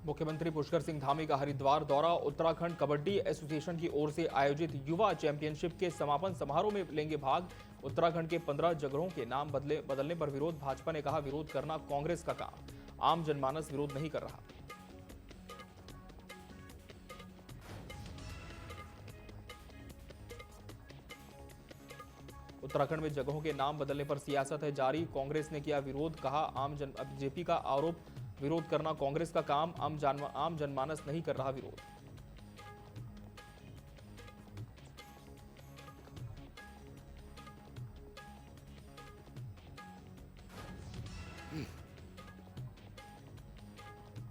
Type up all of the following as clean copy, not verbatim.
मुख्यमंत्री पुष्कर सिंह धामी का हरिद्वार दौरा। उत्तराखंड कबड्डी एसोसिएशन की ओर से आयोजित युवा चैंपियनशिप के समापन समारोह में लेंगे भाग। उत्तराखंड के 15 जगहों के नाम बदलने पर विरोध। भाजपा ने कहा, विरोध करना कांग्रेस का काम, आम जनमानस विरोध नहीं कर रहा। उत्तराखंड में जगहों के नाम बदलने पर सियासत है जारी। कांग्रेस ने किया विरोध, कहा बीजेपी का आरोप, विरोध करना कांग्रेस का काम, आम जनमानस नहीं कर रहा विरोध।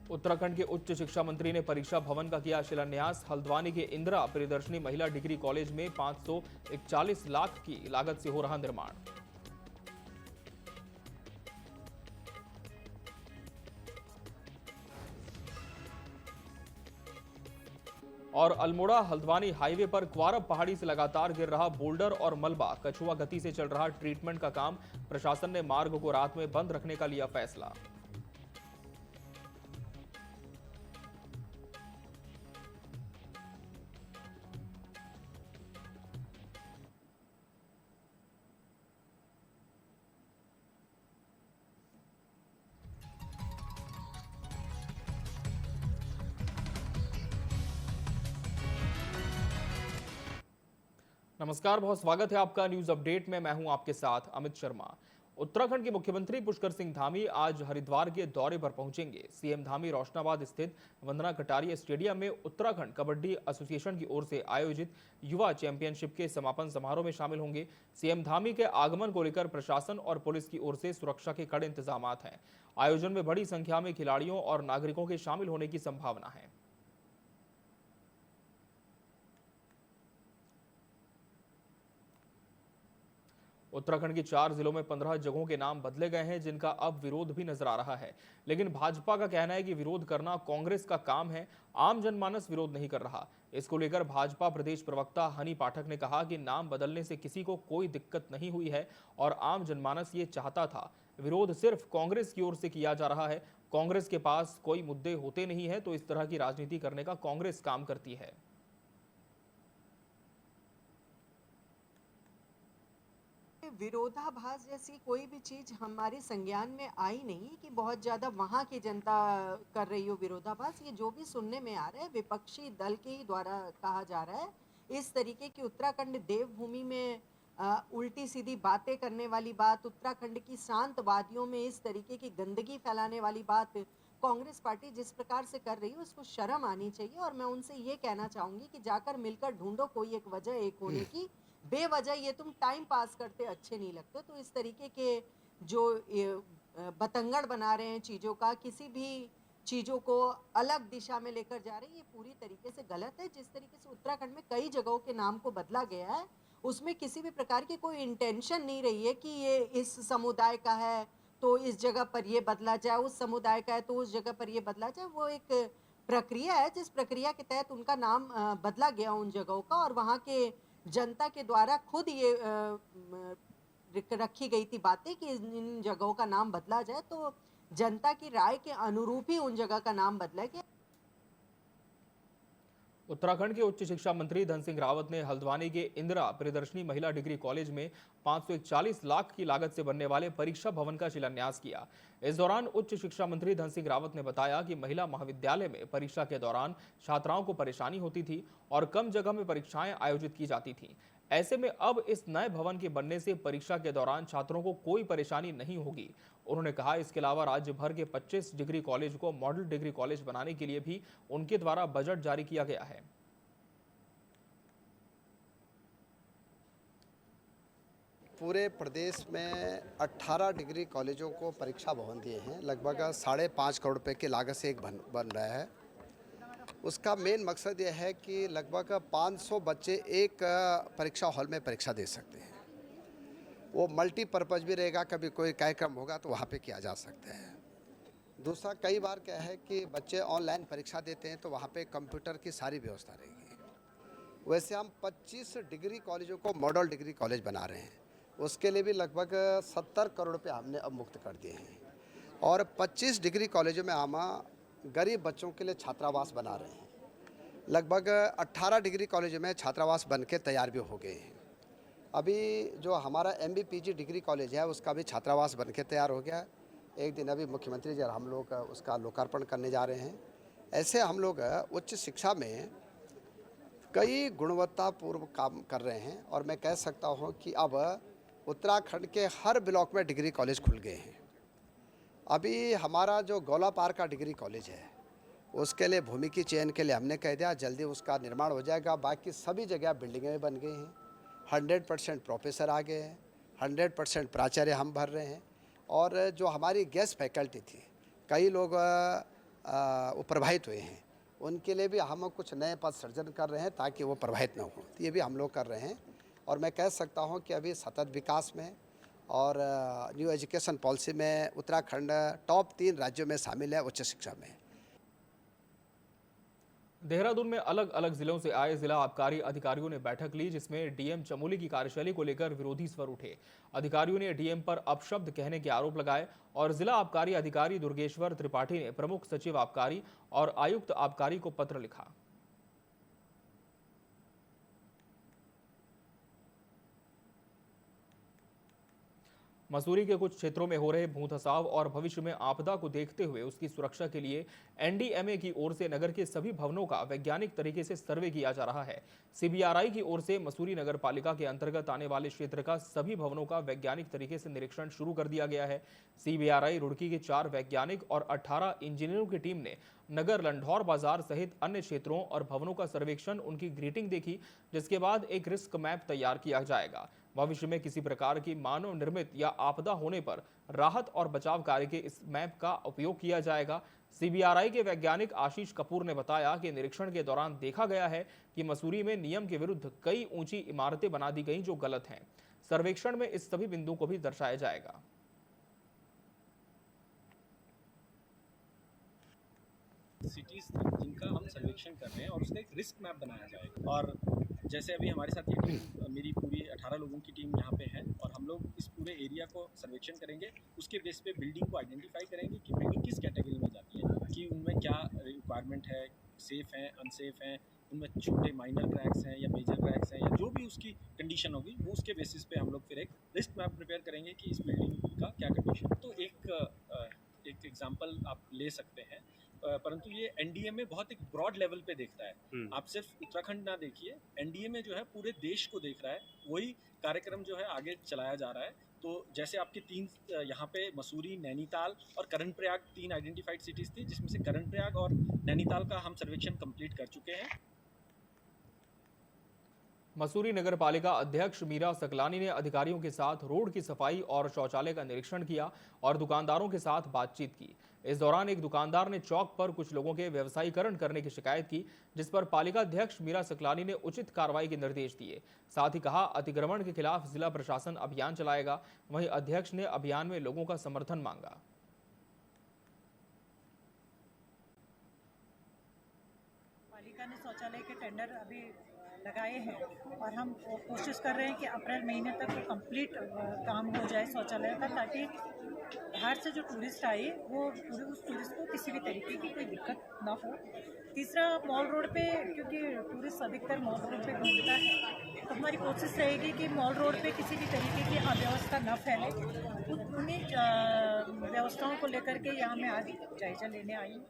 उत्तराखंड के उच्च शिक्षा मंत्री ने परीक्षा भवन का किया शिलान्यास। हल्द्वानी के इंदिरा प्रियदर्शनी महिला डिग्री कॉलेज में 541 लाख की लागत से हो रहा निर्माण। और अल्मोड़ा हल्द्वानी हाईवे पर क्वारब पहाड़ी से लगातार गिर रहा बोल्डर और मलबा। कछुआ गति से चल रहा ट्रीटमेंट का काम। प्रशासन ने मार्ग को रात में बंद रखने का लिया फैसला। नमस्कार, बहुत स्वागत है आपका न्यूज अपडेट में। मैं हूं आपके साथ अमित शर्मा। उत्तराखंड के मुख्यमंत्री पुष्कर सिंह धामी आज हरिद्वार के दौरे पर पहुंचेंगे। सीएम धामी रोशनाबाद स्थित वंदना कटारिया स्टेडियम में उत्तराखंड कबड्डी एसोसिएशन की ओर से आयोजित युवा चैंपियनशिप के समापन समारोह में शामिल होंगे। सीएम धामी के आगमन को लेकर प्रशासन और पुलिस की ओर से सुरक्षा के कड़े इंतजाम हैं। आयोजन में बड़ी संख्या में खिलाड़ियों और नागरिकों के शामिल होने की संभावना है। उत्तराखंड के 4 जिलों में 15 जगहों के नाम बदले गए हैं, जिनका अब विरोध भी नजर आ रहा है। लेकिन भाजपा का कहना है कि विरोध करना कांग्रेस का काम है, आम जनमानस विरोध नहीं कर रहा। इसको लेकर भाजपा प्रदेश प्रवक्ता हनी पाठक ने कहा कि नाम बदलने से किसी को कोई दिक्कत नहीं हुई है और आम जनमानस ये चाहता था। विरोध सिर्फ कांग्रेस की ओर से किया जा रहा है। कांग्रेस के पास कोई मुद्दे होते नहीं है तो इस तरह की राजनीति करने का कांग्रेस काम करती है। विरोधाभास जैसी कोई भी चीज हमारे संज्ञान में आई नहीं कि बहुत ज्यादा वहां की जनता कर रही हो विरोधाभास। ये जो भी सुनने में आ रहा है विपक्षी दल के ही द्वारा कहा जा रहा है। इस तरीके की उत्तराखंड देवभूमि में उल्टी सीधी बातें करने वाली बात, उत्तराखंड की शांत वादियों में इस तरीके की गंदगी फैलाने वाली बात कांग्रेस पार्टी जिस प्रकार से कर रही है उसको शर्म आनी चाहिए। और मैं उनसे ये कहना चाहूंगी कि जाकर मिलकर ढूंढो कोई एक वजह एक होने की। बेवजह ये तुम टाइम पास करते अच्छे नहीं लगते। तो इस तरीके के जो बतंगड़ बना रहे हैं चीज़ों का, किसी भी चीज़ों को अलग दिशा में लेकर जा रहे हैं, ये पूरी तरीके से गलत है। जिस तरीके से उत्तराखंड में कई जगहों के नाम को बदला गया है उसमें किसी भी प्रकार की कोई इंटेंशन नहीं रही है कि ये इस समुदाय का है तो इस जगह पर ये बदला जाए, उस समुदाय का है तो उस जगह पर ये बदला जाए। वो एक प्रक्रिया है जिस प्रक्रिया के तहत उनका नाम बदला गया उन जगहों का, और वहाँ के जनता के द्वारा खुद ये रखी गई थी बातें कि इन जगहों का नाम बदला जाए। तो जनता की राय के अनुरूप ही उन जगह का नाम बदला गया। उत्तराखंड के उच्च शिक्षा मंत्री धन सिंह रावत ने हल्द्वानी के इंदिरा प्रियदर्शनी महिला डिग्री कॉलेज में 541 लाख की लागत से बनने वाले परीक्षा भवन का शिलान्यास किया। इस दौरान उच्च शिक्षा मंत्री धन सिंह रावत ने बताया कि महिला महाविद्यालय में परीक्षा के दौरान छात्राओं को परेशानी होती थी और कम जगह में परीक्षाएं आयोजित की जाती थीं। ऐसे में अब इस नए भवन के बनने से परीक्षा के दौरान छात्रों को कोई परेशानी नहीं होगी। उन्होंने कहा, इसके अलावा राज्य भर के 25 डिग्री कॉलेज को मॉडल डिग्री कॉलेज बनाने के लिए भी उनके द्वारा बजट जारी किया गया है। पूरे प्रदेश में 18 डिग्री कॉलेजों को परीक्षा भवन दिए हैं। लगभग 5.5 करोड़ रुपए की लागत से एक बन रहा है। उसका मेन मकसद यह है कि लगभग 500 बच्चे एक परीक्षा हॉल में परीक्षा दे सकते हैं। वो मल्टीपर्पज़ भी रहेगा, कभी कोई कार्यक्रम होगा तो वहाँ पे किया जा सकता है। दूसरा, कई बार क्या है कि बच्चे ऑनलाइन परीक्षा देते हैं तो वहाँ पे कंप्यूटर की सारी व्यवस्था रहेगी। वैसे हम 25 डिग्री कॉलेजों को मॉडल डिग्री कॉलेज बना रहे हैं, उसके लिए भी लगभग 70 करोड़ रुपये हमने अब मुक्त कर दिए हैं। और 25 डिग्री कॉलेजों में हम गरीब बच्चों के लिए छात्रावास बना रहे हैं। लगभग 18 डिग्री कॉलेज में छात्रावास बन के तैयार भी हो गए हैं। अभी जो हमारा MBPG डिग्री कॉलेज है उसका भी छात्रावास बन के तैयार हो गया है। एक दिन अभी मुख्यमंत्री जी और हम लोग उसका लोकार्पण करने जा रहे हैं। ऐसे हम लोग उच्च शिक्षा में कई गुणवत्तापूर्व काम कर रहे हैं और मैं कह सकता हूं कि अब उत्तराखंड के हर ब्लॉक में डिग्री कॉलेज खुल गए हैं। अभी हमारा जो गौलापार का डिग्री कॉलेज है उसके लिए भूमि की चयन के लिए हमने कह दिया जल्दी उसका निर्माण हो जाएगा। बाकी सभी जगह बिल्डिंगें बन गई हैं, 100% प्रोफेसर आ गए हैं, 100% प्राचार्य हम भर रहे हैं। और जो हमारी गेस्ट फैकल्टी थी, कई लोग प्रभावित हुए हैं, उनके लिए भी हम कुछ नए पद सृजन कर रहे हैं ताकि वो प्रभावित न हो। तो ये भी हम लोग कर रहे हैं और मैं कह सकता हूँ कि अभी सतत विकास में और न्यू एजुकेशन पॉलिसी में उत्तराखंड टॉप 3 राज्यों में शामिल है उच्च शिक्षा में। देहरादून में अलग अलग जिलों से आए जिला आबकारी अधिकारियों ने बैठक ली, जिसमें डीएम चमोली की कार्यशैली को लेकर विरोधी स्वर उठे। अधिकारियों ने डीएम पर अपशब्द कहने के आरोप लगाए और जिला आबकारी अधिकारी दुर्गेश्वर त्रिपाठी ने प्रमुख सचिव आबकारी और आयुक्त आबकारी को पत्र लिखा। मसूरी के कुछ क्षेत्रों में हो रहे भूधसाव और भविष्य में आपदा को देखते हुए उसकी सुरक्षा के लिए एनडीएमए की ओर से नगर के सभी भवनों का वैज्ञानिक तरीके से सर्वे किया जा रहा है। सीबीआरआई की ओर से मसूरी नगर पालिका के अंतर्गत आने वाले क्षेत्र का सभी भवनों का वैज्ञानिक तरीके से निरीक्षण शुरू कर दिया गया है। सीबीआरआई रुड़की के 4 वैज्ञानिक और 18 इंजीनियरों की टीम ने नगर लंढौर बाजार सहित अन्य क्षेत्रों और भवनों का सर्वेक्षण, उनकी ग्रीटिंग देखी, जिसके बाद एक रिस्क मैप तैयार किया जाएगा। भविष्य में किसी प्रकार की मानव निर्मित या आपदा होने पर राहत और बचाव कार्य के इस मैप का उपयोग किया जाएगा। सीबीआरआई के वैज्ञानिक आशीष कपूर ने बताया कि निरीक्षण के दौरान देखा गया है कि मसूरी में नियम के विरुद्ध कई ऊंची इमारतें बना दी गई जो गलत हैं। सर्वेक्षण में इस सभी बिंदुओं को भी दर्शाया जाएगा। सिटीज जिनका हम सर्वेक्षण कर रहे हैं और उसका एक रिस्क मैप बनाया जाएगा। और जैसे अभी हमारे साथ ये टीम, मेरी पूरी 18 लोगों की टीम यहाँ पे है और हम लोग इस पूरे एरिया को सर्वेक्षण करेंगे। उसके बेस पे बिल्डिंग को आइडेंटिफाई करेंगे कि बिल्डिंग किस कैटेगरी में जाती है, कि उनमें क्या रिक्वायरमेंट है, सेफ़ हैं, अनसेफ हैं, उनमें छोटे माइनर क्रैक्स हैं या मेजर क्रैक्स हैं, या जो भी उसकी कंडीशन होगी वो उसके बेसिस पे हम लोग फिर एक रिस्क मैप प्रिपेयर करेंगे कि इस बिल्डिंग का क्या कंडीशन है। तो एक एग्जाम्पल आप ले सकते हैं, परंतु ये एनडीएमए बहुत एक ब्रॉड लेवल पे देखता है। आप सिर्फ उत्तराखंड ना देखिए, एनडीएमए जो है पूरे देश को देख रहा है। वही कार्यक्रम जो है आगे चलाया जा रहा है। तो जैसे आपके 3 यहाँ पे मसूरी, नैनीताल और कर्णप्रयाग 3 आइडेंटिफाइड सिटीज़ थी, जिसमें से कर्णप्रयाग और नैनीताल का हम सर्वेक्षण कंप्लीट कर चुके हैं। मसूरी नगर पालिका अध्यक्ष मीरा सकलानी ने अधिकारियों के साथ रोड की सफाई और शौचालय का निरीक्षण किया और दुकानदारों के साथ बातचीत की। इस दौरान एक दुकानदार ने चौक पर कुछ लोगों के व्यवसायीकरण करने की शिकायत की, जिस पर पालिका अध्यक्ष मीरा सकलानी ने उचित कार्रवाई के निर्देश दिए। साथ ही कहा, अतिक्रमण के खिलाफ जिला प्रशासन अभियान चलाएगा। वहीं अध्यक्ष ने अभियान में लोगों का समर्थन मांगा। पालिका ने शौचालय के टेंडर अभी लगाए हैं और हम कोशिश कर रहे हैं कि अप्रैल महीने तक वो कंप्लीट काम हो जाए शौचालय का, ताकि बाहर से जो टूरिस्ट आए वो उस टूरिस्ट को किसी भी तरीके की कोई दिक्कत ना हो। तीसरा, मॉल रोड पे, क्योंकि टूरिस्ट अधिकतर मॉल रोड पे घूमता है, तो हमारी कोशिश रहेगी कि मॉल रोड पे किसी भी तरीके की अव्यवस्था न फैले। उन्हीं व्यवस्थाओं को लेकर के यहाँ मैं आज जायजा लेने आई हूँ।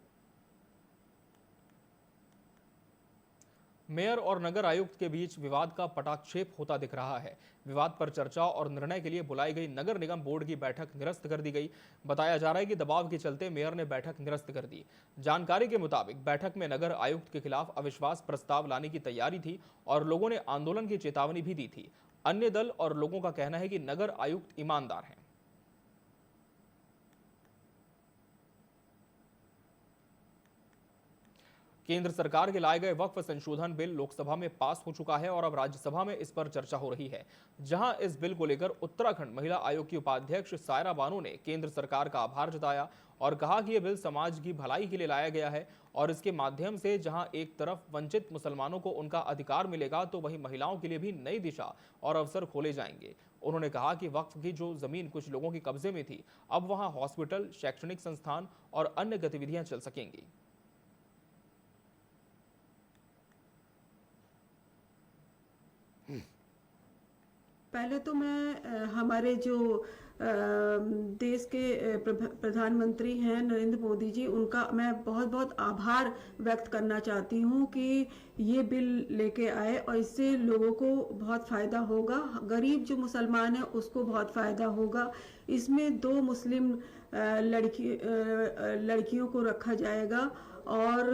मेयर और नगर आयुक्त के बीच विवाद का पटाक्षेप होता दिख रहा है। विवाद पर चर्चा और निर्णय के लिए बुलाई गई नगर निगम बोर्ड की बैठक निरस्त कर दी गई। बताया जा रहा है कि दबाव के चलते मेयर ने बैठक निरस्त कर दी। जानकारी के मुताबिक बैठक में नगर आयुक्त के खिलाफ अविश्वास प्रस्ताव लाने की तैयारी थी और लोगों ने आंदोलन की चेतावनी भी दी थी। अन्य दल और लोगों का कहना है कि नगर आयुक्त ईमानदार हैं। केंद्र सरकार के लाए गए वक्फ संशोधन बिल लोकसभा में पास हो चुका है और अब राज्यसभा में इस पर चर्चा हो रही है, जहां इस बिल को लेकर उत्तराखंड महिला आयोग की उपाध्यक्ष सायरा बानो ने केंद्र सरकार का आभार जताया और कहा कि यह बिल समाज की भलाई के लिए लाया गया है और इसके माध्यम से जहां एक तरफ वंचित मुसलमानों को उनका अधिकार मिलेगा, तो वहीं महिलाओं के लिए भी नई दिशा और अवसर खोले जाएंगे। उन्होंने कहा कि वक्फ की जो जमीन कुछ लोगों के कब्जे में थी, अब वहां हॉस्पिटल, शैक्षणिक संस्थान और अन्य गतिविधियां चल सकेंगी। पहले तो मैं हमारे जो देश के प्रधानमंत्री हैं नरेंद्र मोदी जी, उनका मैं बहुत बहुत आभार व्यक्त करना चाहती हूँ कि ये बिल लेके आए और इससे लोगों को बहुत फ़ायदा होगा। गरीब जो मुसलमान है उसको बहुत फ़ायदा होगा। इसमें 2 मुस्लिम लड़कियों को रखा जाएगा और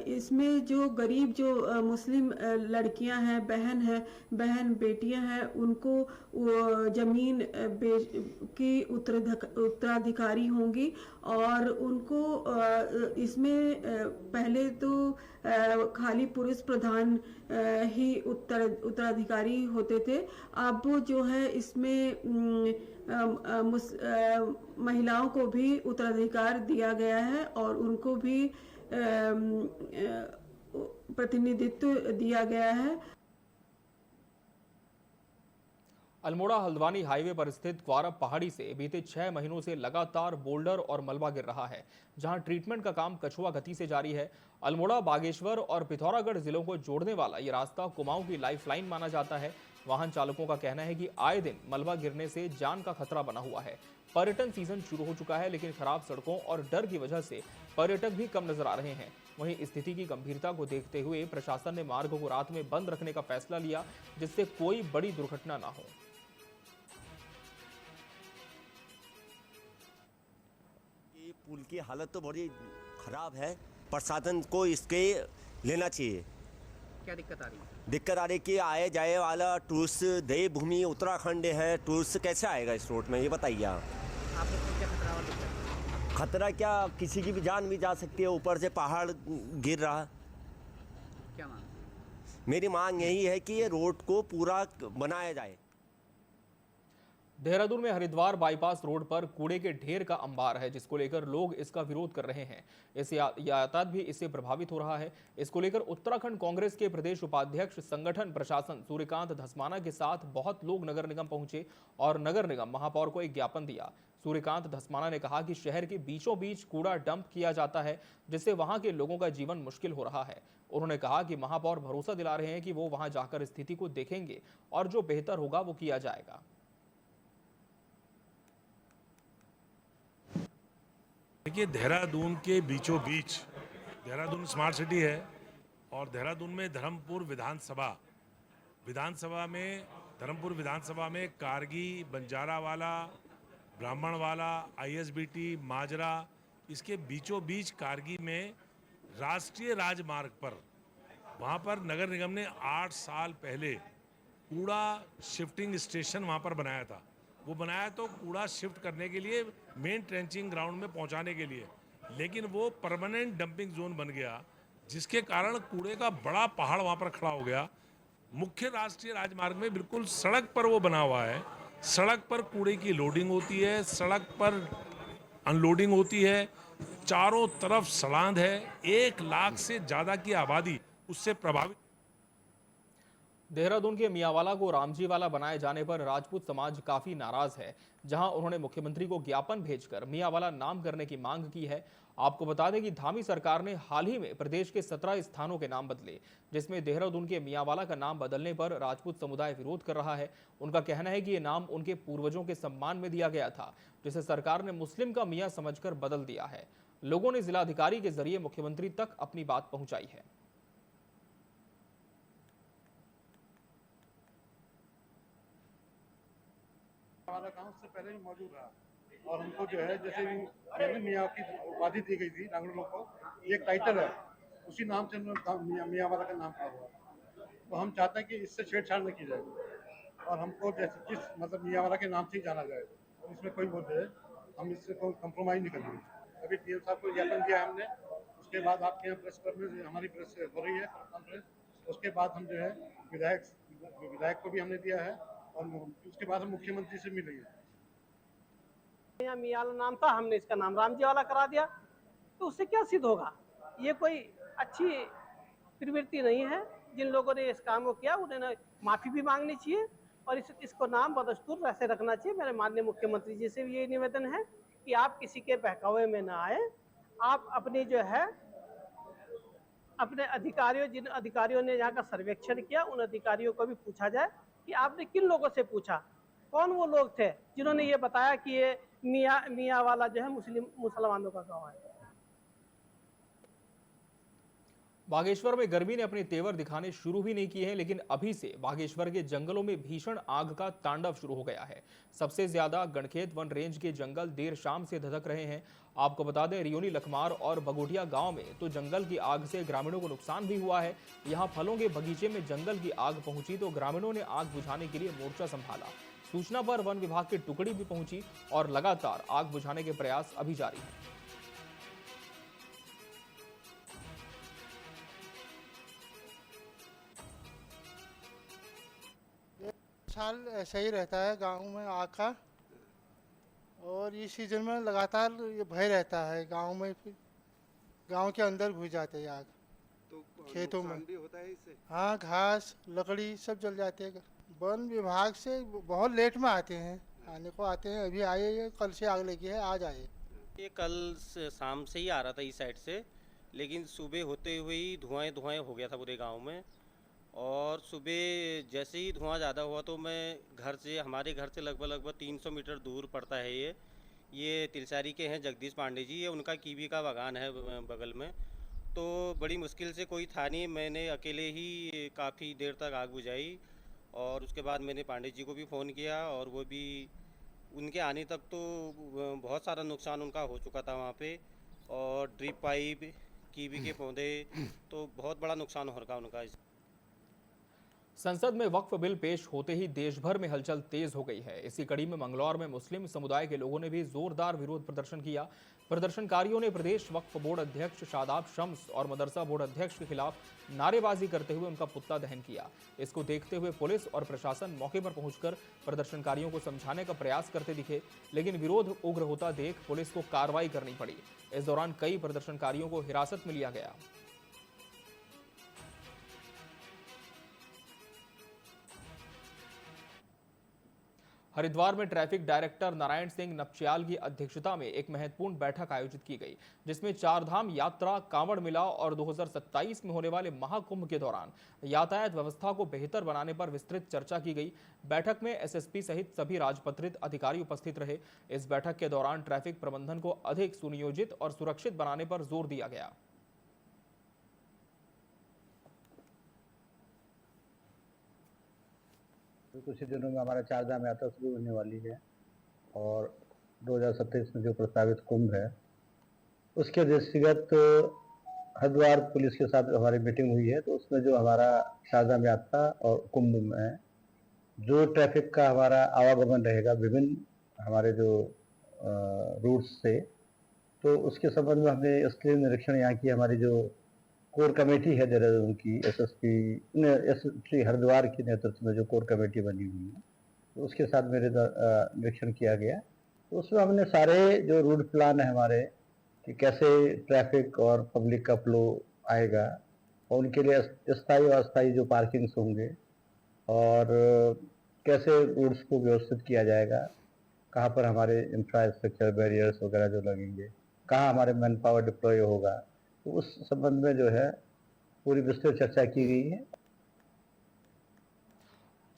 इसमें जो गरीब जो मुस्लिम लड़कियां हैं, बहन बेटियां हैं, उनको ज़मीन की उत्तराधिकारी होंगी और उनको इसमें पहले तो खाली पुरुष प्रधान ही उत्तराधिकारी होते थे। अब जो है इसमें महिलाओं को भी उत्तराधिकार दिया गया है और उनको भी प्रतिनिधित्व दिया गया है। अल्मोड़ा हल्द्वानी हाईवे पर स्थित क्वारब पहाड़ी से बीते 6 महीनों से लगातार बोल्डर और मलबा गिर रहा है, जहां ट्रीटमेंट का काम कछुआ गति से जारी है। अल्मोड़ा, बागेश्वर और पिथौरागढ़ जिलों को जोड़ने वाला ये रास्ता कुमाऊं की लाइफलाइन माना जाता है। वाहन चालकों का कहना है कि आए दिन मलबा गिरने से जान का खतरा बना हुआ है। पर्यटन सीजन शुरू हो चुका है, लेकिन खराब सड़कों और डर की वजह से पर्यटक भी कम नजर आ रहे हैं। वहीं स्थिति की गंभीरता को देखते हुए प्रशासन ने मार्ग को रात में बंद रखने का फैसला लिया, जिससे कोई बड़ी दुर्घटना ना हो। पुल की हालत तो बड़ी खराब है, प्रशासन को इसके लेना चाहिए। क्या दिक्कत आ रही है? दिक्कत आ रही है कि आए जाए वाला टूरिस्ट देवभूमि उत्तराखंड है, टूरिस्ट कैसे आएगा इस रोड में, ये बताइए आप। आप लोग को क्या खतरा और दिक्कत? खतरा क्या, किसी की भी जान भी जा सकती है, ऊपर से पहाड़ गिर रहा। क्या मांग? मेरी मांग यही है कि ये रोड को पूरा बनाया जाए। देहरादून में हरिद्वार बाईपास रोड पर कूड़े के ढेर का अंबार है, जिसको लेकर लोग इसका विरोध कर रहे हैं। इससे यातायात भी इससे प्रभावित हो रहा है। इसको लेकर उत्तराखंड कांग्रेस के प्रदेश उपाध्यक्ष संगठन प्रशासन सूर्यकांत धस्माना के साथ बहुत लोग नगर निगम पहुंचे और नगर निगम महापौर को एक ज्ञापन दिया। सूर्यकांत धस्माना ने कहा कि शहर के बीचों बीच कूड़ा डंप किया जाता है, जिससे वहां के लोगों का जीवन मुश्किल हो रहा है। उन्होंने कहा कि महापौर भरोसा दिला रहे हैं कि वो वहां जाकर स्थिति को देखेंगे और जो बेहतर होगा वो किया जाएगा। देखिए, देहरादून के बीचों बीच देहरादून स्मार्ट सिटी है और देहरादून में धर्मपुर विधानसभा में कारगी, बंजारावाला, ब्राह्मणवाला, ISBT, माजरा, इसके बीचों बीच कारगी में राष्ट्रीय राजमार्ग पर वहाँ पर नगर निगम ने 8 साल पहले कूड़ा शिफ्टिंग स्टेशन वहाँ पर बनाया था। वो बनाया तो कूड़ा शिफ्ट करने के लिए, मेन ट्रेंचिंग ग्राउंड में पहुंचाने के लिए, लेकिन वो परमानेंट डंपिंग जोन बन गया, जिसके कारण कूड़े का बड़ा पहाड़ वहां पर खड़ा हो गया। मुख्य राष्ट्रीय राजमार्ग में बिल्कुल सड़क पर वो बना हुआ है। सड़क पर कूड़े की लोडिंग होती है, सड़क पर अनलोडिंग होती है, चारों तरफ सड़ांध है। 1 लाख से ज्यादा की आबादी उससे प्रभावित। देहरादून के मियांवाला को रामजीवाला बनाए जाने पर राजपूत समाज काफी नाराज है, जहां उन्होंने मुख्यमंत्री को ज्ञापन भेजकर मियांवाला नाम करने की मांग की है। आपको बता दें कि धामी सरकार ने हाल ही में प्रदेश के 17 स्थानों के नाम बदले, जिसमें देहरादून के मियांवाला का नाम बदलने पर राजपूत समुदाय विरोध कर रहा है। उनका कहना है कि ये नाम उनके पूर्वजों के सम्मान में दिया गया था, जिसे सरकार ने मुस्लिम का मियाँ समझकर बदल दिया है। लोगों ने जिलाधिकारी के जरिए मुख्यमंत्री तक अपनी बात पहुंचाई है। हमारा गांव से पहले भी मौजूद रहा और हमको जो है जैसे भी मियाँ की उपाधि दी गई थी नागरिकों को, ये टाइटल है, उसी नाम से मियाँ वाला का नाम पड़ा हुआ। तो हम चाहते हैं कि इससे छेड़छाड़ न की जाए और हमको जैसे जिस मतलब मियाँ वाला के नाम से ही जाना जाए, तो इसमें कोई वो जो है हम इससे कोई कम्प्रोमाइज़ नहीं करेंगे। अभी DM साहब को ज्ञापन दिया हमने, उसके बाद आपके यहाँ प्रेस क्लब में हमारी प्रेस हो रही है कॉन्फ्रेंस, उसके बाद हम जो है विधायक को भी हमने दिया है और उसके बाद हम मुख्यमंत्री से मिलेंगे। यहाँ मियाँ वाला नाम था, हमने इसका नाम रामजी वाला करा दिया, तो उससे क्या सिद्ध होगा? ये कोई अच्छी प्रवृत्ति नहीं है। जिन लोगों ने इस काम को किया उन्हें माफ़ी भी मांगनी चाहिए और इसको नाम बदस्तूर वैसे रखना चाहिए। मेरे माननीय मुख्यमंत्री जी से भी ये निवेदन है कि आप किसी के बहकावे में ना आए। आप अपनी जो है अपने अधिकारियों, जिन अधिकारियों ने यहाँ का सर्वेक्षण किया, उन अधिकारियों को भी पूछा जाए कि आपने किन लोगों से पूछा, कौन वो लोग थे जिन्होंने ये बताया कि ये मियाँ वाला जो है मुसलमानों का गाँव है। बागेश्वर में गर्मी ने अपने तेवर दिखाने शुरू भी नहीं किए हैं, लेकिन अभी से बागेश्वर के जंगलों में भीषण आग का तांडव शुरू हो गया है। सबसे ज्यादा गणखेत वन रेंज के जंगल देर शाम से धधक रहे हैं। आपको बता दें, रियोनी लखमार और बगोटिया गांव में तो जंगल की आग से ग्रामीणों को नुकसान भी हुआ है। यहां फलों के बगीचे में जंगल की आग पहुंची तो ग्रामीणों ने आग बुझाने के लिए मोर्चा संभाला। सूचना पर वन विभाग की टुकड़ी भी पहुंची और लगातार आग बुझाने के प्रयास अभी जारी है। साल ऐसा ही रहता है गांव में आग का, और इस सीजन में लगातार ये भय रहता है गांव में। फिर गांव के अंदर घुस जाते हैं आग, तो खेतों में भी होता है इससे। हाँ, घास लकड़ी सब जल जाते हैं। वन विभाग से बहुत लेट में आते हैं, आने को आते हैं। अभी आए, ये कल से आग लगी है, आज आए। ये कल शाम से ही आ रहा था इस साइड से, लेकिन सुबह होते हुए ही धुआं हो गया था पूरे गांव में। और सुबह जैसे ही धुआं ज़्यादा हुआ तो मैं हमारे घर से लगभग 300 मीटर दूर पड़ता है ये तिलसारी के हैं जगदीश पांडे जी, ये उनका कीवी का बागान है बगल में। तो बड़ी मुश्किल से कोई था नहीं, मैंने अकेले ही काफ़ी देर तक आग बुझाई। और उसके बाद मैंने पांडे जी को भी फ़ोन किया, और वो भी उनके आने तक तो बहुत सारा नुकसान उनका हो चुका था वहाँ पे। और ड्रिप पाइप, कीवी के पौधे, तो बहुत बड़ा नुकसान हो रहा उनका। संसद में वक्फ बिल पेश होते ही देश भर में हलचल तेज हो गई है। इसी कड़ी में मंगलौर में मुस्लिम समुदाय के लोगों ने भी जोरदार विरोध प्रदर्शन किया। प्रदर्शनकारियों ने प्रदेश वक्फ बोर्ड अध्यक्ष शादाब शम्स और मदरसा बोर्ड अध्यक्ष के खिलाफ नारेबाजी करते हुए उनका पुतला दहन किया। इसको देखते हुए पुलिस और प्रशासन मौके पर पहुंचकर प्रदर्शनकारियों को समझाने का प्रयास करते दिखे, लेकिन विरोध उग्र होता देख पुलिस को कार्रवाई करनी पड़ी। इस दौरान कई प्रदर्शनकारियों को हिरासत में लिया गया। हरिद्वार में ट्रैफिक डायरेक्टर नारायण सिंह नपचियाल की अध्यक्षता में एक महत्वपूर्ण बैठक आयोजित की गई, जिसमें चारधाम यात्रा, कांवड़ मेला और 2027 में होने वाले महाकुंभ के दौरान यातायात व्यवस्था को बेहतर बनाने पर विस्तृत चर्चा की गई। बैठक में एसएसपी सहित सभी राजपत्रित अधिकारी उपस्थित रहे। इस बैठक के दौरान ट्रैफिक प्रबंधन को अधिक सुनियोजित और सुरक्षित बनाने पर जोर दिया गया। कुछ ही दिनों में हमारा चारधाम यात्रा शुरू होने वाली है, और 2027 में जो प्रस्तावित कुंभ है उसके दृष्टिगत हरिद्वार पुलिस के साथ हमारी मीटिंग हुई है। तो उसमें जो हमारा चारधाम यात्रा और कुंभ में जो ट्रैफिक का हमारा आवागमन रहेगा विभिन्न हमारे जो रूट्स से, तो उसके संबंध में हमने इसके निरीक्षण यहाँ की हमारी जो कोर कमेटी है देहरादून की, एसएसपी हरिद्वार की नेतृत्व में जो कोर कमेटी बनी हुई है, तो उसके साथ मेरे निरीक्षण किया गया। तो उसमें हमने सारे जो रूट प्लान है हमारे कि कैसे ट्रैफिक और पब्लिक का फ्लो आएगा, और उनके लिए स्थायी और अस्थायी जो पार्किंग्स होंगे, और कैसे रूट्स को व्यवस्थित किया जाएगा, कहाँ पर हमारे इंफ्रास्ट्रक्चर बैरियर्स वगैरह जो लगेंगे, कहाँ हमारे मैन पावर डिप्लॉय होगा, तो उस संबंध में जो है पूरी विस्तृत चर्चा की गई है।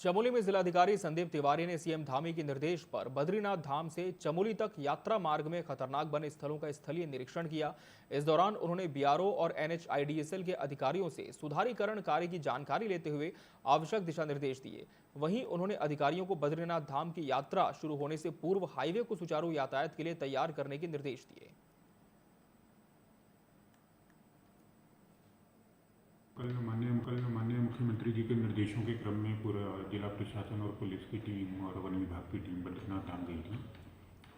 चमोली में जिलाधिकारी संदीप तिवारी ने सीएम धामी के निर्देश पर बद्रीनाथ धाम से चमोली तक यात्रा मार्ग में खतरनाक बने स्थलों का स्थलीय निरीक्षण किया। इस दौरान उन्होंने बीआरओ और एनएचआईडीएसएल के अधिकारियों से सुधारीकरण कार्य की जानकारी लेते हुए आवश्यक दिशा निर्देश दिए। वहीं उन्होंने अधिकारियों को बद्रीनाथ धाम की यात्रा शुरू होने से पूर्व हाईवे को सुचारू यातायात के लिए तैयार करने के निर्देश दिए। कल माननीय मुख्यमंत्री जी के निर्देशों के क्रम में पूरा जिला प्रशासन और पुलिस की टीम और वन विभाग की टीम बद्रीनाथ धाम गई थी,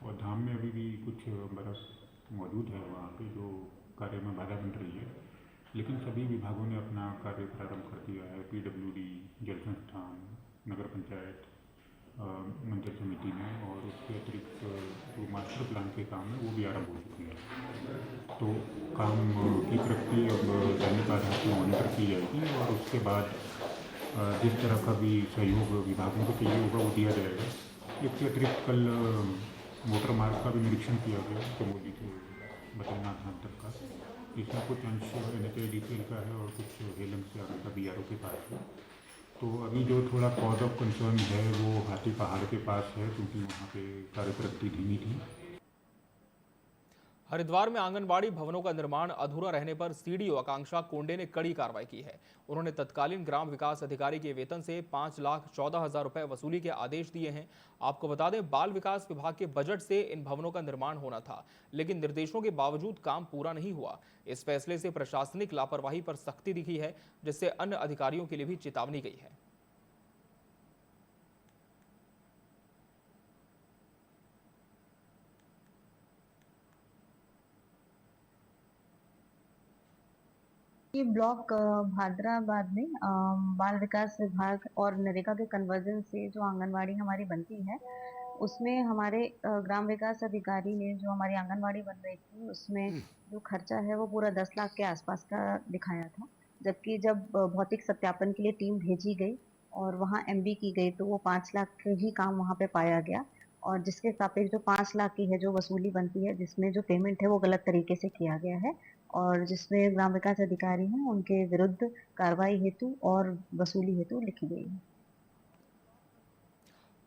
और धाम में अभी भी कुछ बर्फ मौजूद है वहाँ पे जो कार्य में बाधा बन रही है, लेकिन सभी विभागों ने अपना कार्य प्रारंभ कर दिया है। पीडब्ल्यूडी, जल संस्थान, नगर पंचायत, मंदिर समिति में, और उसके अतिरिक्त जो मास्टर प्लान के काम है वो भी आरम्भ हो चुकी है। तो काम की प्रगति अब दैनिक आधार पर मॉनिटर की जाएगी, और उसके बाद जिस तरह का भी सहयोग विभागों को चाहिए होगा वो दिया जाएगा। इसके अतिरिक्त कल मोटर मार्ग का भी निरीक्षण किया गया चमोली से बद्रीनाथ धाम तक का। इसमें कुछ अंश NHIDCL का है और कुछ हेलम से आगे का BRO के पास है। तो अभी जो थोड़ा कॉज ऑफ कंसर्न है वो हाथी पहाड़ के पास है, क्योंकि वहाँ पे कार्य प्रगति धीमी थी। हरिद्वार में आंगनबाड़ी भवनों का निर्माण अधूरा रहने पर सीडीओ आकांक्षा कोंडे ने कड़ी कार्रवाई की है। उन्होंने तत्कालीन ग्राम विकास अधिकारी के वेतन से 5,14,000 रुपए वसूली के आदेश दिए हैं। आपको बता दें, बाल विकास विभाग के बजट से इन भवनों का निर्माण होना था, लेकिन निर्देशों के बावजूद काम पूरा नहीं हुआ। इस फैसले से प्रशासनिक लापरवाही पर सख्ती दिखी है, जिससे अन्य अधिकारियों के लिए भी चेतावनी गई है। ये ब्लॉक भादराबाद में बाल विकास विभाग और नरेगा के कन्वर्जन से जो आंगनवाड़ी हमारी बनती है, उसमें हमारे ग्राम विकास अधिकारी ने जो हमारी आंगनवाड़ी बन रही थी उसमें जो खर्चा है वो पूरा 10 लाख के आसपास का दिखाया था। जबकि जब भौतिक सत्यापन के लिए टीम भेजी गई और वहाँ एमबी की गई तो वो 5 लाख ही काम वहाँ पे पाया गया, और जिसके सापेक्ष जो 5 लाख की है जो वसूली बनती है, जिसमें जो पेमेंट है वो गलत तरीके से किया गया है, और जिसमें ग्राम विकास अधिकारी हैं उनके विरुद्ध कार्रवाई हेतु और वसूली हेतु लिखी गई है।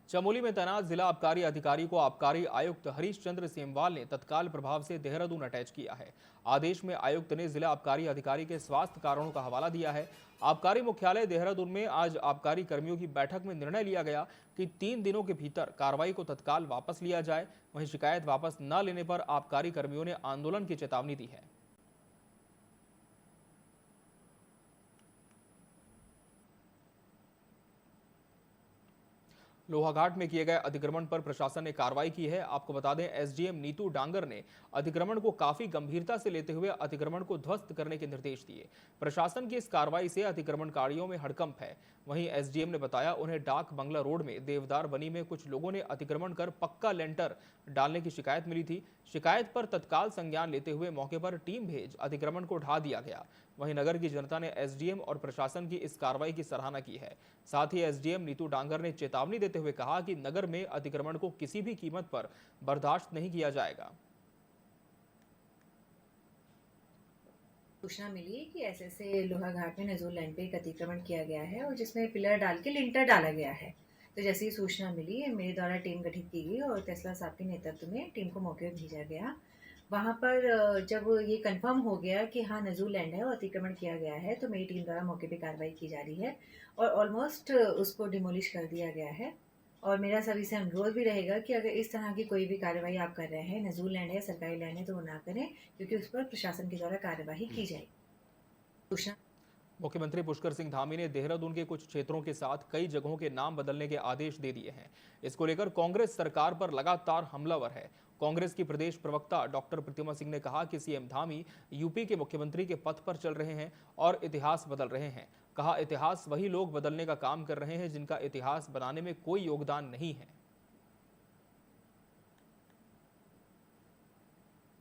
चमोली में तैनात जिला आबकारी अधिकारी को आबकारी आयुक्त हरीश चंद्र सेमवाल ने तत्काल प्रभाव से देहरादून अटैच किया है। आदेश में आयुक्त ने जिला आबकारी अधिकारी के स्वास्थ्य कारणों का हवाला दिया है। आबकारी मुख्यालय देहरादून में आज आबकारी कर्मियों की बैठक में निर्णय लिया गया कि 3 दिनों के भीतर कार्रवाई को तत्काल वापस लिया जाए। वहीं शिकायत वापस न लेने पर आबकारी कर्मियों ने आंदोलन की चेतावनी दी है। लोहाघाट में किए गए अतिक्रमण पर प्रशासन ने कार्रवाई की है। आपको बता दें, एसडीएम नीतू डांगर ने अतिक्रमण को काफी गंभीरता से लेते हुए अतिक्रमण को ध्वस्त करने के निर्देश दिए। प्रशासन की इस कार्रवाई से अतिक्रमणकारियों में हड़कंप है। वहीं एसडीएम ने बताया, उन्हें डाक बंगला रोड में देवदार बनी में कुछ लोगों ने अतिक्रमण कर पक्का लेंटर डालने की शिकायत मिली थी। शिकायत पर तत्काल संज्ञान लेते हुए मौके पर टीम भेज अतिक्रमण को ढा दिया गया। वहीं नगर की जनता ने एसडीएम और प्रशासन की इस कार्रवाई की सराहना की है। साथ ही एसडीएम नीतू डांगर ने चेतावनी देते हुए कहा कि नगर में अतिक्रमण को किसी भी कीमत पर बर्दाश्त नहीं किया जाएगा। सूचना मिली कि ऐसे लोहाघाट में नजूल लैंड पे एक अतिक्रमण किया गया है और जिसमें पिलर डाल के लिंटर डाला गया है। तो जैसे ही सूचना मिली, मेरे द्वारा टीम गठित की गई और तेस्ला साहब के नेतृत्व में टीम को मौके पर भेजा गया। वहाँ पर जब ये कंफर्म हो गया कि हाँ नजूल लैंड है और अतिक्रमण किया गया है, तो मेरी टीम द्वारा मौके पे कार्रवाई की जा रही है और ऑलमोस्ट उसको डिमोलिश कर दिया गया है। और मेरा सभी से अनुरोध भी रहेगा कि अगर इस तरह की कोई भी कार्रवाई आप कर रहे हैं, नजूल लैंड है, सरकारी लैंड है, तो वो ना करें, क्योंकि उस पर प्रशासन के द्वारा कार्यवाही की जाएगी। मुख्यमंत्री पुष्कर सिंह धामी ने देहरादून के कुछ क्षेत्रों के साथ कई जगहों के नाम बदलने के आदेश दे दिए हैं। इसको लेकर कांग्रेस सरकार पर लगातार हमलावर है। कांग्रेस की प्रदेश प्रवक्ता डॉक्टर प्रतिमा सिंह ने कहा कि सीएम धामी यूपी के मुख्यमंत्री के पथ पर चल रहे हैं और इतिहास बदल रहे हैं। कहा, इतिहास वही लोग बदलने का काम कर रहे हैं जिनका इतिहास बनाने में कोई योगदान नहीं है।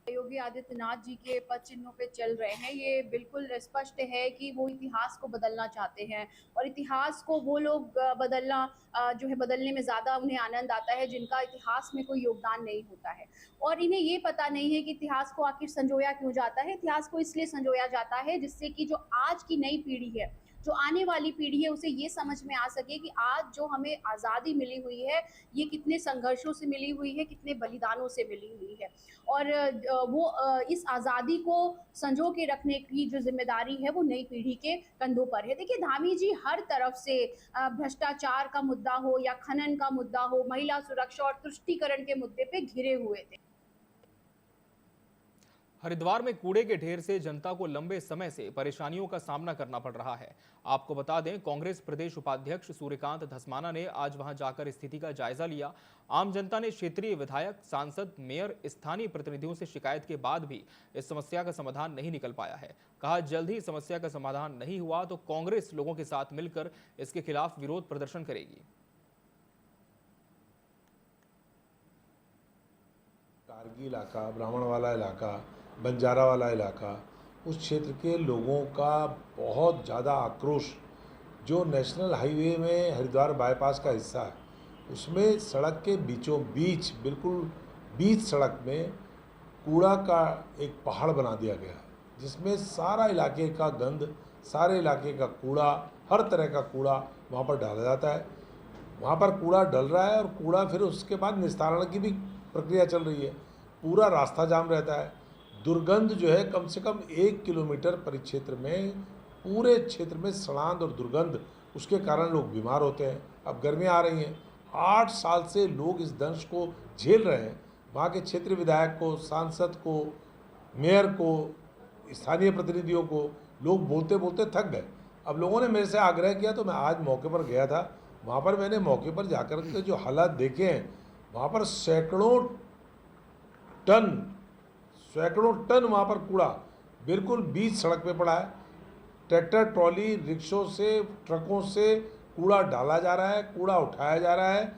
योगी आदित्यनाथ जी के पद चिन्हों पे चल रहे हैं, ये बिल्कुल स्पष्ट है कि वो इतिहास को बदलना चाहते हैं और इतिहास को वो लोग बदलना जो है बदलने में ज़्यादा उन्हें आनंद आता है जिनका इतिहास में कोई योगदान नहीं होता है। और इन्हें ये पता नहीं है कि इतिहास को आखिर संजोया क्यों जाता है। इतिहास को इसलिए संजोया जाता है जिससे कि जो आज की नई पीढ़ी है, जो आने वाली पीढ़ी है, उसे ये समझ में आ सके कि आज जो हमें आज़ादी मिली हुई है ये कितने संघर्षों से मिली हुई है, कितने बलिदानों से मिली हुई है। और वो इस आज़ादी को संजो के रखने की जो जिम्मेदारी है वो नई पीढ़ी के कंधों पर है। देखिए, धामी जी हर तरफ से भ्रष्टाचार का मुद्दा हो या खनन का मुद्दा हो, महिला सुरक्षा और तुष्टीकरण के मुद्दे पे घिरे हुए थे। हरिद्वार में कूड़े के ढेर से जनता को लंबे समय से परेशानियों का सामना करना पड़ रहा है। आपको बता दें, कांग्रेस प्रदेश उपाध्यक्ष सूर्यकांत धस्माना ने आज वहां जाकर स्थिति का जायजा लिया। आम जनता ने क्षेत्रीय विधायक, सांसद, मेयर, स्थानीय प्रतिनिधियों से शिकायत के बाद भी इस समस्या का समाधान नहीं निकल पाया है। कहा, जल्द ही समस्या का समाधान नहीं हुआ तो कांग्रेस लोगों के साथ मिलकर इसके खिलाफ विरोध प्रदर्शन करेगी। कारगी इलाका, ब्राह्मण वाला इलाका, बंजारा वाला इलाका, उस क्षेत्र के लोगों का बहुत ज़्यादा आक्रोश, जो नेशनल हाईवे में हरिद्वार बाईपास का हिस्सा है, उसमें सड़क के बीचों बीच, बिल्कुल बीच सड़क में कूड़ा का एक पहाड़ बना दिया गया है, जिसमें सारा इलाके का गंद, सारे इलाके का कूड़ा, हर तरह का कूड़ा वहाँ पर डाला जाता है। वहाँ पर कूड़ा डल रहा है और कूड़ा फिर उसके बाद निस्तारण की भी प्रक्रिया चल रही है। पूरा रास्ता जाम रहता है। दुर्गंध जो है कम से कम 1 किलोमीटर परिक्षेत्र में, पूरे क्षेत्र में सड़ांध और दुर्गंध, उसके कारण लोग बीमार होते हैं। अब गर्मियाँ आ रही हैं, 8 साल से लोग इस दंश को झेल रहे हैं। वहाँ के क्षेत्रीय विधायक को, सांसद को, मेयर को, स्थानीय प्रतिनिधियों को लोग बोलते बोलते थक गए। अब लोगों ने मेरे से आग्रह किया तो मैं आज मौके पर गया था। वहाँ पर मैंने मौके पर जाकर के जो हालात देखे हैं, वहाँ पर सैकड़ों टन वहाँ पर कूड़ा बिल्कुल बीच सड़क पे पड़ा है। ट्रैक्टर, ट्रॉली, रिक्शों से, ट्रकों से कूड़ा डाला जा रहा है, कूड़ा उठाया जा रहा है।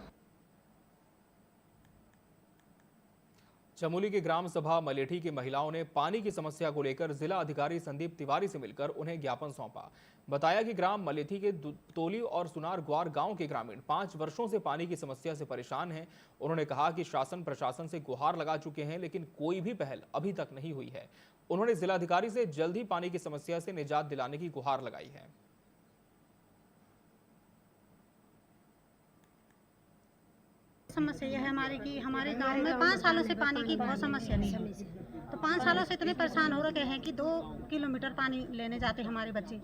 चमोली के ग्राम सभा मलेठी की महिलाओं ने पानी की समस्या को लेकर जिला अधिकारी संदीप तिवारी से मिलकर उन्हें ज्ञापन सौंपा। बताया कि ग्राम मलेठी के तोली और सुनार ग्वार गांव के ग्रामीण 5 वर्षों से पानी की समस्या से परेशान हैं। उन्होंने कहा कि शासन प्रशासन से गुहार लगा चुके हैं, लेकिन कोई भी पहल अभी तक नहीं हुई है। उन्होंने जिलाधिकारी से जल्द ही पानी की समस्या से निजात दिलाने की गुहार लगाई है। समस्या यह है हमारी कि हमारे गांव में 5 सालों से पानी की बहुत समस्या थी। तो 5 सालों से इतने परेशान हो रखे हैं कि 2 किलोमीटर पानी लेने जाते हैं हमारे बच्चे।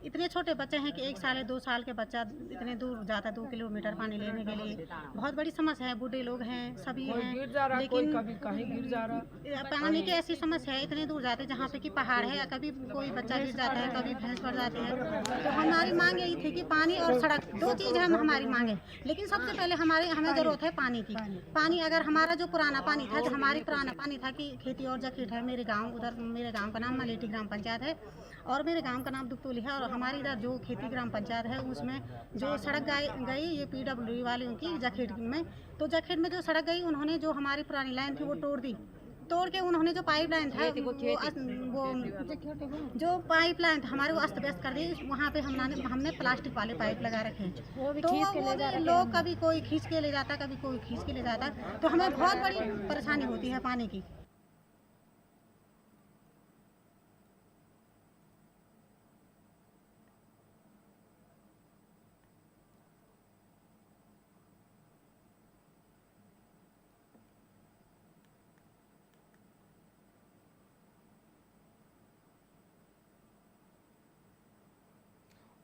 इतने छोटे बच्चे हैं कि 1 साल या 2 साल के बच्चा इतने दूर जाता है 2 किलोमीटर पानी लेने के लिए। बहुत बड़ी समस्या है, बूढ़े लोग हैं, सभी हैं, लेकिन कभी कहीं गिर जा रहा। पानी की ऐसी समस्या है, इतने दूर जाते जहाँ पे कि पहाड़ है, कभी कोई बच्चा गिर जाता है, कभी भैंस पड़ जाती है। तो हमारी मांग यही थी कि पानी और सड़क 2 चीज़ है हमारी मांग है। लेकिन सबसे पहले हमें ज़रूरत है पानी की। पानी अगर हमारा जो पुराना पानी था, जो हमारी पुराना पानी था कि खेती और जखेट है मेरे गाँव, उधर मेरे गाँव का नाम मलेठी ग्राम पंचायत है और मेरे गांव का नाम दुगतोली है। और हमारी इधर जो खेती ग्राम पंचायत है उसमें जो सड़क गई ये PWD वालों की जखेट में। तो जखेट में जो सड़क गई, उन्होंने जो हमारी पुरानी लाइन थी वो तोड़ के उन्होंने जो पाइप लाइन था वो जो पाइप लाइन था हमारे वो अस्त व्यस्त कर दी। वहाँ पे हमने प्लास्टिक वाले पाइप लगा रखे हैं। तो वो लोग कभी कोई खींच के ले जाता, कभी कोई खींच के ले जाता। तो हमें बहुत बड़ी परेशानी होती है पानी की।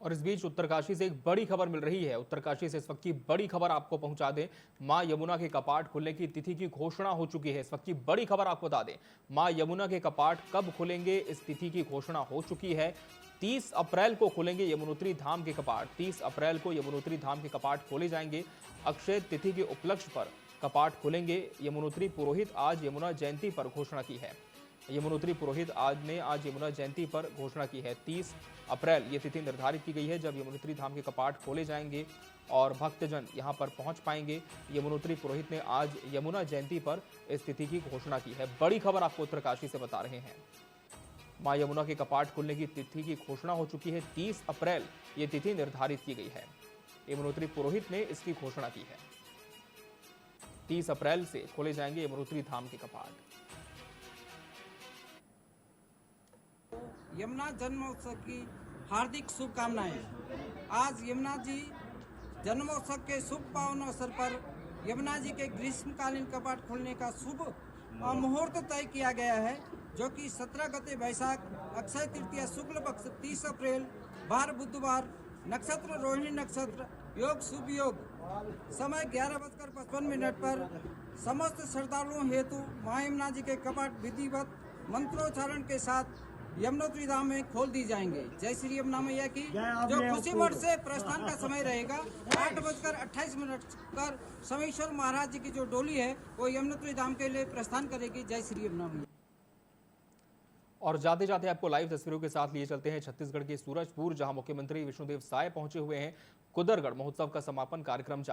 और इस बीच उत्तरकाशी से एक बड़ी खबर मिल रही है। उत्तरकाशी से इस वक्त की बड़ी खबर आपको पहुंचा दें। मां यमुना के कपाट खुलने की तिथि की घोषणा हो चुकी है। इस वक्त की बड़ी खबर आपको बता दें, मां यमुना के कपाट कब खुलेंगे इस तिथि की घोषणा हो चुकी है। 30 अप्रैल को खुलेंगे यमुनोत्री धाम के कपाट। 30 अप्रैल को यमुनोत्री धाम के कपाट खोले जाएंगे। अक्षय तिथि के उपलक्ष्य पर कपाट खुलेंगे। यमुनोत्री पुरोहित आज यमुना जयंती पर घोषणा की है। यमुनोत्री पुरोहित आज यमुना जयंती पर घोषणा की है। 30 अप्रैल ये तिथि निर्धारित की गई है जब यमुनोत्री धाम के कपाट खोले जाएंगे और भक्तजन यहां पर पहुंच पाएंगे। यमुनोत्री पुरोहित ने आज यमुना जयंती पर इस तिथि की घोषणा की है। बड़ी खबर आपको उत्तरकाशी से बता रहे हैं। मां यमुना के कपाट खुलने की तिथि की घोषणा हो चुकी है। 30 अप्रैल ये तिथि निर्धारित की गई है। यमुनोत्री पुरोहित ने इसकी घोषणा की है। 30 अप्रैल से खोले जाएंगे यमुनोत्री धाम के कपाट। यमुना जन्मोत्सव की हार्दिक शुभकामनाएं। आज यमुना जी जन्मोत्सव के शुभ पावन अवसर पर यमुना जी के ग्रीष्मकालीन कपाट खोलने का शुभ मुहूर्त तय किया गया है, जो कि 17 गते वैशाख अक्षय तृतीया शुक्ल पक्ष 30 अप्रैल बार बुधवार, नक्षत्र रोहिणी नक्षत्र, योग शुभ योग, समय 11:55 पर समस्त श्रद्धालुओं हेतु मां यमुना जी के कपाट विधिवत मंत्रोच्चारण के साथ यमुनोत्री धाम में खोल दी जाएंगे। जय श्री यमुना मैया की। जो खुशी मठ से प्रस्थान का समय रहेगा 8:28 पर समेश्वर महाराज जी की जो डोली है वो यमुनोत्री धाम के लिए प्रस्थान करेगी। जय श्री यमुना मैया। और जाते जाते आपको लाइव तस्वीरों के साथ लिए चलते हैं छत्तीसगढ़ के सूरजपुर, जहां मुख्यमंत्री विष्णुदेव साय पहुंचे हुए हैं। कुदरगढ़ महोत्सव का समापन कार्यक्रम